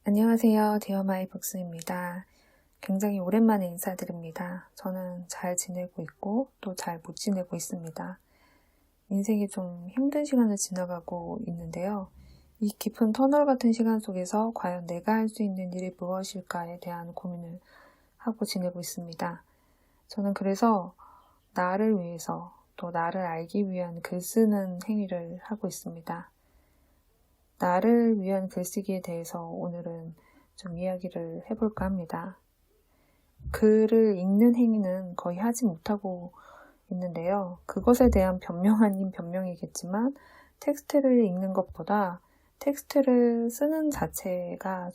안녕하세요. 디어마이북스입니다. 굉장히 오랜만에 인사드립니다. 저는 잘 지내고 있고 또 잘 못 지내고 있습니다. 인생이 좀 힘든 시간을 지나가고 있는데요. 이 깊은 터널 같은 시간 속에서 과연 내가 할 수 있는 일이 무엇일까에 대한 고민을 하고 지내고 있습니다. 저는 그래서 나를 위해서 또 나를 알기 위한 글 쓰는 행위를 하고 있습니다. 나를 위한 글쓰기에 대해서 오늘은 좀 이야기를 해볼까 합니다. 글을 읽는 행위는 거의 하지 못하고 있는데요. 그것에 대한 변명 아닌 변명이겠지만 텍스트를 읽는 것보다 텍스트를 쓰는 자체가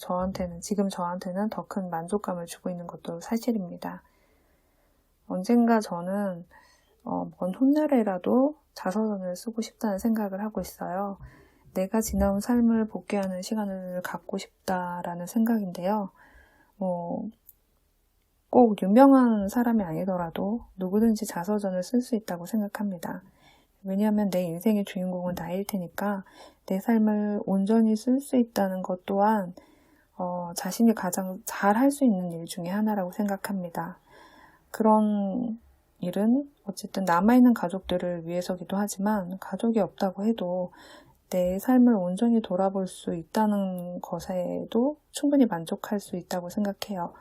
지금 저한테는 더 큰 만족감을 주고 있는 것도 사실입니다. 언젠가 저는 먼 훗날에라도 자서전을 쓰고 싶다는 생각을 하고 있어요. 내가 지나온 삶을 복귀하는 시간을 갖고 싶다라는 생각인데요. 꼭 유명한 사람이 아니더라도 누구든지 자서전을 쓸 수 있다고 생각합니다. 왜냐하면 내 인생의 주인공은 나일 테니까 내 삶을 온전히 쓸 수 있다는 것 또한 자신이 가장 잘 할 수 있는 일 중에 하나라고 생각합니다. 그런 일은 어쨌든 남아있는 가족들을 위해서기도 하지만 가족이 없다고 해도 내 삶을 온전히 돌아볼 수 있다는 것에도 충분히 만족할 수 있다고 생각해요.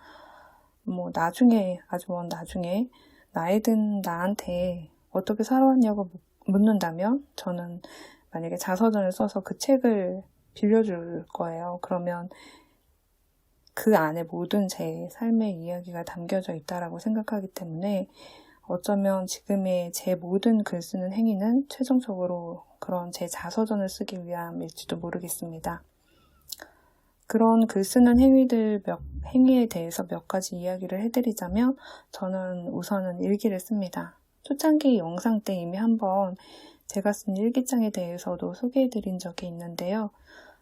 나중에, 아주 먼 나중에 나이든 나한테 어떻게 살아왔냐고 묻는다면 저는 만약에 자서전을 써서 그 책을 빌려줄 거예요. 그러면 그 안에 모든 제 삶의 이야기가 담겨져 있다라고 생각하기 때문에 어쩌면 지금의 제 모든 글 쓰는 행위는 최종적으로 그런 제 자서전을 쓰기 위함일지도 모르겠습니다. 그런 글 쓰는 행위에 대해서 몇 가지 이야기를 해드리자면 저는 우선은 일기를 씁니다. 초창기 영상 때 이미 한번 제가 쓴 일기장에 대해서도 소개해드린 적이 있는데요.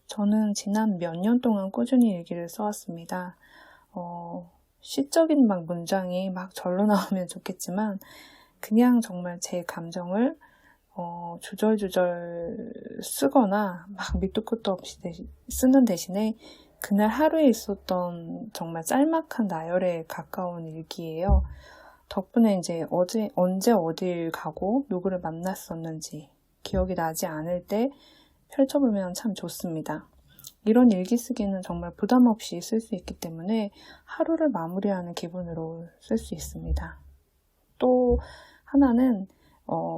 저는 지난 몇 년 동안 꾸준히 일기를 써왔습니다. 시적인 문장이 막 절로 나오면 좋겠지만 그냥 정말 제 감정을 주절주절 쓰거나 막 밑도 끝도 없이 쓰는 대신에 그날 하루에 있었던 정말 짤막한 나열에 가까운 일기예요. 덕분에 이제 언제 어딜 가고 누구를 만났었는지 기억이 나지 않을 때 펼쳐보면 참 좋습니다. 이런 일기 쓰기는 정말 부담 없이 쓸 수 있기 때문에 하루를 마무리하는 기분으로 쓸 수 있습니다. 또 하나는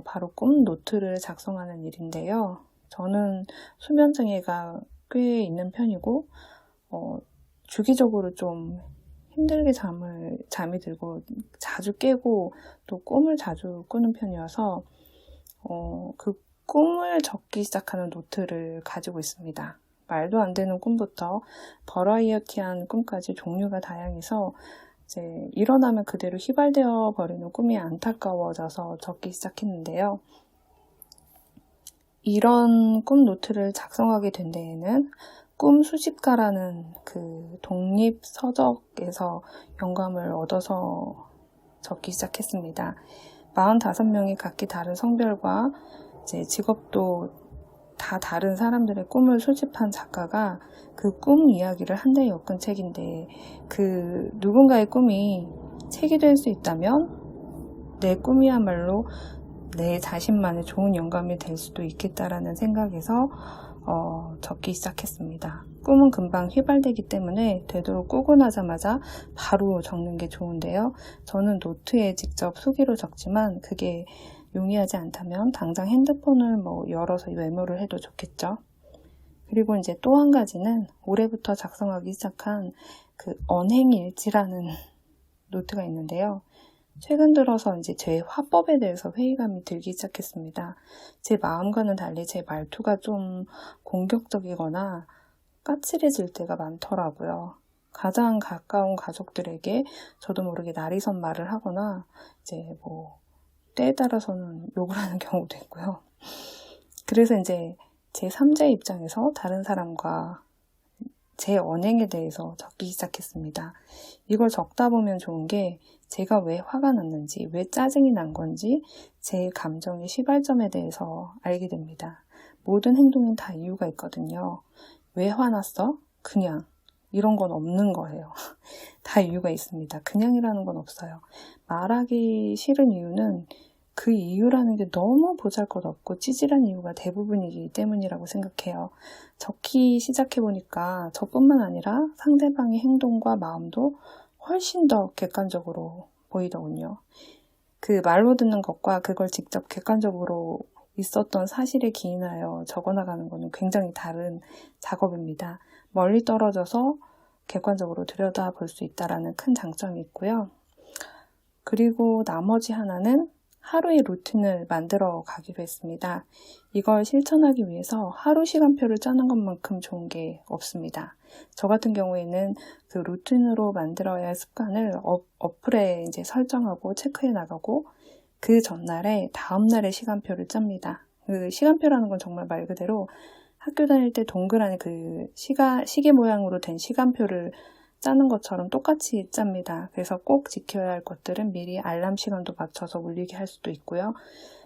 바로 꿈 노트를 작성하는 일인데요. 저는 수면장애가 꽤 있는 편이고 주기적으로 좀 힘들게 잠이 들고 자주 깨고 또 꿈을 자주 꾸는 편이어서 그 꿈을 적기 시작하는 노트를 가지고 있습니다. 말도 안 되는 꿈부터 버라이어티한 꿈까지 종류가 다양해서 이제 일어나면 그대로 휘발되어 버리는 꿈이 안타까워져서 적기 시작했는데요. 이런 꿈 노트를 작성하게 된 데에는 꿈 수집가라는 그 독립 서적에서 영감을 얻어서 적기 시작했습니다. 45명이 각기 다른 성별과 이제 직업도 다 다른 사람들의 꿈을 수집한 작가가 그 꿈 이야기를 한데 엮은 책인데 그 누군가의 꿈이 책이 될 수 있다면 내 꿈이야말로 내 자신만의 좋은 영감이 될 수도 있겠다라는 생각에서 적기 시작했습니다. 꿈은 금방 휘발되기 때문에 되도록 꾸고 나자마자 바로 적는 게 좋은데요. 저는 노트에 직접 수기로 적지만 그게 용이하지 않다면 당장 핸드폰을 열어서 메모를 해도 좋겠죠. 그리고 이제 또 한 가지는 올해부터 작성하기 시작한 그 언행일지라는 노트가 있는데요. 최근 들어서 이제 제 화법에 대해서 회의감이 들기 시작했습니다. 제 마음과는 달리 제 말투가 좀 공격적이거나 까칠해질 때가 많더라고요. 가장 가까운 가족들에게 저도 모르게 날이선 말을 하거나 이제 때에 따라서는 욕을 하는 경우도 있고요. 그래서 이제 제 3자의 입장에서 다른 사람과 제 언행에 대해서 적기 시작했습니다. 이걸 적다 보면 좋은 게 제가 왜 화가 났는지, 왜 짜증이 난 건지 제 감정의 시발점에 대해서 알게 됩니다. 모든 행동엔 다 이유가 있거든요. 왜 화났어? 그냥. 이런 건 없는 거예요. 다 이유가 있습니다. 그냥이라는 건 없어요. 말하기 싫은 이유는 그 이유라는 게 너무 보잘것없고 찌질한 이유가 대부분이기 때문이라고 생각해요. 적기 시작해보니까 저뿐만 아니라 상대방의 행동과 마음도 훨씬 더 객관적으로 보이더군요. 그 말로 듣는 것과 그걸 직접 객관적으로 있었던 사실에 기인하여 적어나가는 것은 굉장히 다른 작업입니다. 멀리 떨어져서 객관적으로 들여다볼 수 있다는 큰 장점이 있고요. 그리고 나머지 하나는 하루의 루틴을 만들어 가기로 했습니다. 이걸 실천하기 위해서 하루 시간표를 짜는 것만큼 좋은 게 없습니다. 저 같은 경우에는 그 루틴으로 만들어야 할 습관을 어플에 이제 설정하고 체크해 나가고 그 전날에 다음날의 시간표를 짭니다. 그 시간표라는 건 정말 말 그대로 학교 다닐 때 동그라미 그 시계 모양으로 된 시간표를 짜는 것처럼 똑같이 짭니다. 그래서 꼭 지켜야 할 것들은 미리 알람 시간도 맞춰서 울리게 할 수도 있고요.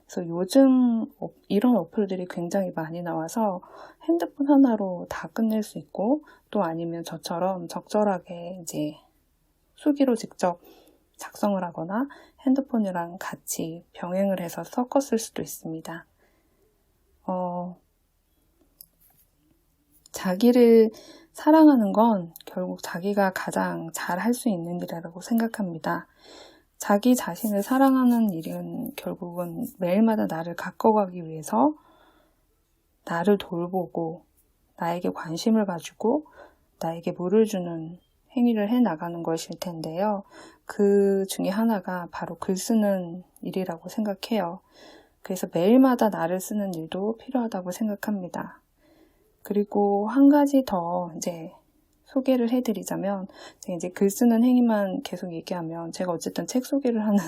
그래서 요즘 이런 어플들이 굉장히 많이 나와서 핸드폰 하나로 다 끝낼 수 있고 또 아니면 저처럼 적절하게 이제 수기로 직접 작성을 하거나 핸드폰이랑 같이 병행을 해서 섞어 쓸 수도 있습니다. 자기를 사랑하는 건 결국 자기가 가장 잘 할 수 있는 일이라고 생각합니다. 자기 자신을 사랑하는 일은 결국은 매일마다 나를 가꿔가기 위해서 나를 돌보고 나에게 관심을 가지고 나에게 물을 주는 행위를 해나가는 것일 텐데요. 그 중에 하나가 바로 글 쓰는 일이라고 생각해요. 그래서 매일마다 나를 쓰는 일도 필요하다고 생각합니다. 그리고 한 가지 더 이제 소개를 해드리자면, 제가 이제 글 쓰는 행위만 계속 얘기하면 제가 어쨌든 책 소개를 하는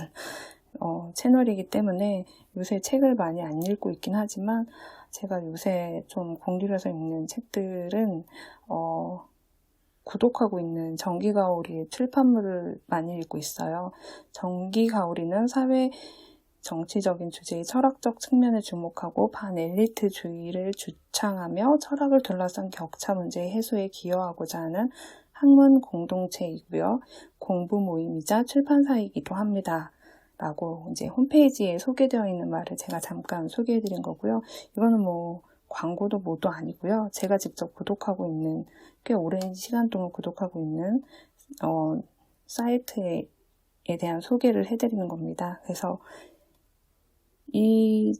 채널이기 때문에 요새 책을 많이 안 읽고 있긴 하지만 제가 요새 좀 공들여서 읽는 책들은 구독하고 있는 정기가오리의 출판물을 많이 읽고 있어요. 정기가오리는 사회 정치적인 주제의 철학적 측면에 주목하고 반엘리트주의를 주창하며 철학을 둘러싼 격차 문제 해소에 기여하고자 하는 학문 공동체이고요. 공부 모임이자 출판사이기도 합니다. 라고 이제 홈페이지에 소개되어 있는 말을 제가 잠깐 소개해드린 거고요. 이거는 뭐 광고도 뭐도 아니고요. 제가 직접 구독하고 있는, 꽤 오랜 시간 동안 구독하고 있는 사이트에 대한 소개를 해드리는 겁니다. 그래서 이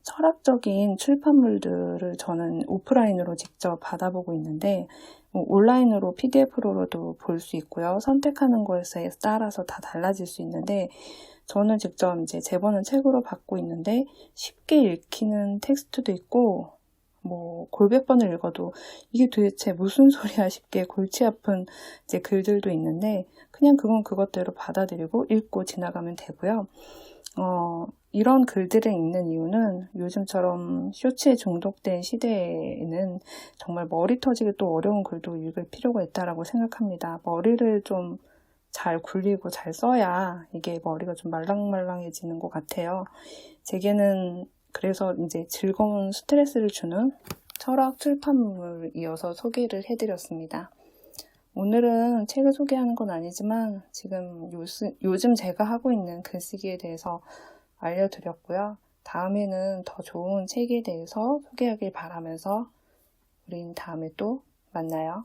철학적인 출판물들을 저는 오프라인으로 직접 받아보고 있는데 온라인으로 PDF로도 볼 수 있고요. 선택하는 것에 따라서 다 달라질 수 있는데 저는 직접 이제 제본은 책으로 받고 있는데 쉽게 읽히는 텍스트도 있고 뭐 골백 번을 읽어도 이게 도대체 무슨 소리야 싶게 골치 아픈 이제 글들도 있는데 그냥 그건 그것대로 받아들이고 읽고 지나가면 되고요. 이런 글들을 읽는 이유는 요즘처럼 쇼츠에 중독된 시대에는 정말 머리 터지게 또 어려운 글도 읽을 필요가 있다고 생각합니다. 머리를 좀 잘 굴리고 잘 써야 이게 머리가 좀 말랑말랑해지는 것 같아요. 제게는 그래서 이제 즐거운 스트레스를 주는 철학 출판물이어서 소개를 해드렸습니다. 오늘은 책을 소개하는 건 아니지만 지금 요즘 제가 하고 있는 글쓰기에 대해서 알려드렸고요. 다음에는 더 좋은 책에 대해서 소개하길 바라면서 우린 다음에 또 만나요.